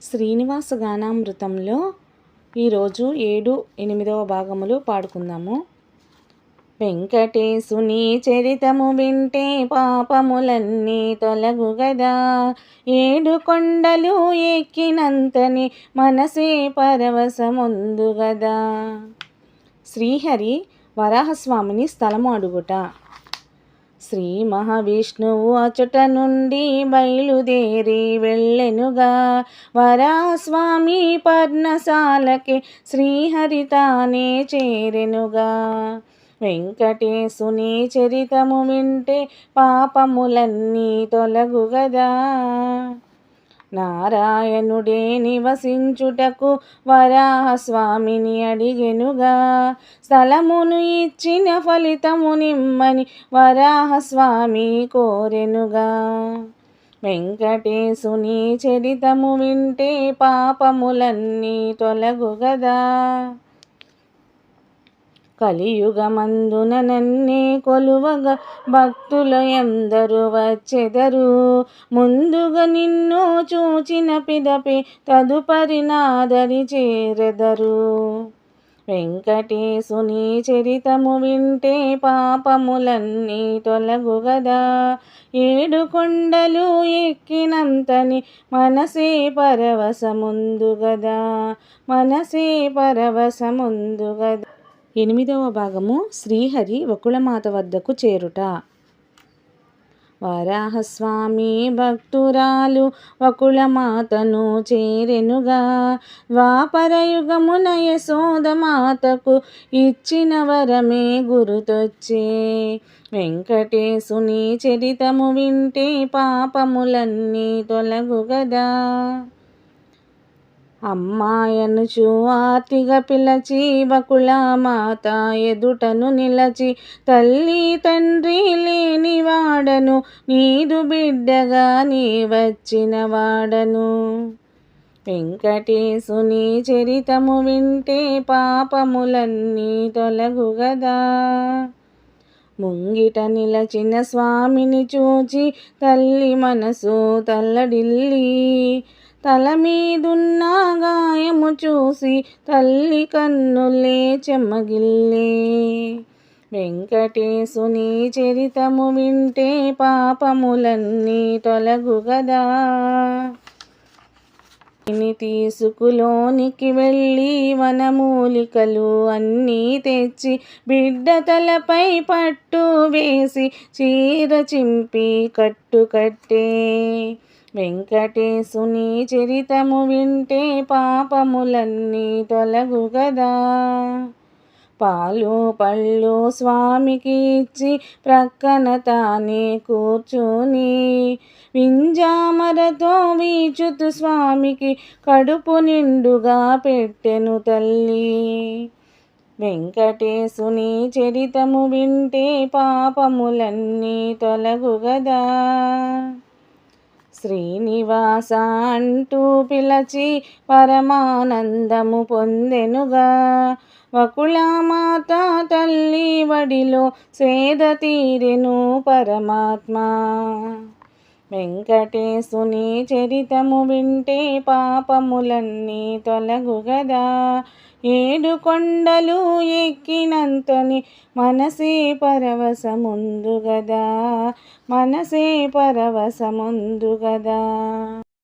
శ్రీనివాస గానామృతంలో ఈరోజు 7, 8వ భాగములు పాడుకుందాము. వెంకటేశుని చరితము వింటే పాపములన్నీ తొలగు గదా, 7 కొండలు ఎక్కినంతని మనసే పరవశముందు గదా. శ్రీహరి వరాహస్వామిని స్థలము అడుగుట. శ్రీ మహావిష్ణువు అచట నుండి బయలుదేరి వెళ్ళెనుగా, వరాహస్వామి పర్ణశాలకి శ్రీహరి తానే చేరెనుగా. వెంకటేశుని చరితము వింటే పాపములన్నీ తొలగు గదా. నారాయణుడే నివసించుటకు వరాహస్వామిని అడిగెనుగా, స్థలమును ఇచ్చిన ఫలితము నిమ్మని వరాహస్వామి కోరెనుగా. వెంకటేశుని చరితము వింటే పాపములన్నీ తొలగు గదా. కలియుగమందున నన్నే కొలువగా భక్తులు ఎందరు వచ్చెదరు, ముందుగా నిన్ను చూచిన పిదపే తదుపరి నాదరి చేరెదరు. వెంకటేశుని చరితము వింటే పాపములన్నీ తొలగు గదా, 7 కొండలు ఎక్కినంతని మనసే పరవశముందు గదా, మనసే పరవశముందు గదా. 8వ భాగము శ్రీహరి వకుళమాత వద్దకు చేరుట. వరాహస్వామి భక్తురాలు వకుళమాతను చేరెనుగా, ద్వాపరయుగమున యశోదమాతకు ఇచ్చిన వరమే గురుతొచ్చే. వెంకటేశుని చరితము వింటే పాపములన్నీ తొలగు గదా. అమ్మాయనుచు ఆర్తిగా పిలచి వకుళమాత ఎదుటను నిలచి, తల్లి తండ్రి లేని వాడను, నీదు బిడ్డగా నీ వచ్చిన వాడను. వెంకటేశుని చరితము వింటే పాపములన్నీ తొలగు గదా. ముంగిట నిలచిన స్వామిని చూచి తల్లి మనసు తల్లడిల్లి, తల మీదున్న గాయము చూసి తల్లి కన్నులే చెమ్మగిల్లే. వెంకటేశుని చరితము వింటే పాపములన్నీ తొలగు గదా. తీసుకులోనికి వెళ్ళి వనమూలికలు అన్నీ తెచ్చి, బిడ్డ తలపై పట్టు వేసి చీర చింపి కట్టు కట్టే. వెంకటేశుని చరితము వింటే పాపములన్నీ తొలగు గదా. పాలు పళ్ళు స్వామికి ఇచ్చి ప్రక్కన తానే కూర్చుని, వింజామరతో వీచుతు స్వామికి కడుపు నిండుగా పెట్టెను తల్లి. వెంకటేశుని చరితము వింటే పాపములన్నీ తొలగు గదా. శ్రీనివాస అంటూ పిలచి పరమానందము పొందెనుగా, వకుళమాత తల్లి వడిలో సేద తీరెను పరమాత్మ. వెంకటేశుని చరితము వింటే పాపములన్నీ తొలగు గదా, 7 కొండలు ఎక్కినంతని మనసే పరవశముందు గదా, మనసే పరవశముందు గదా.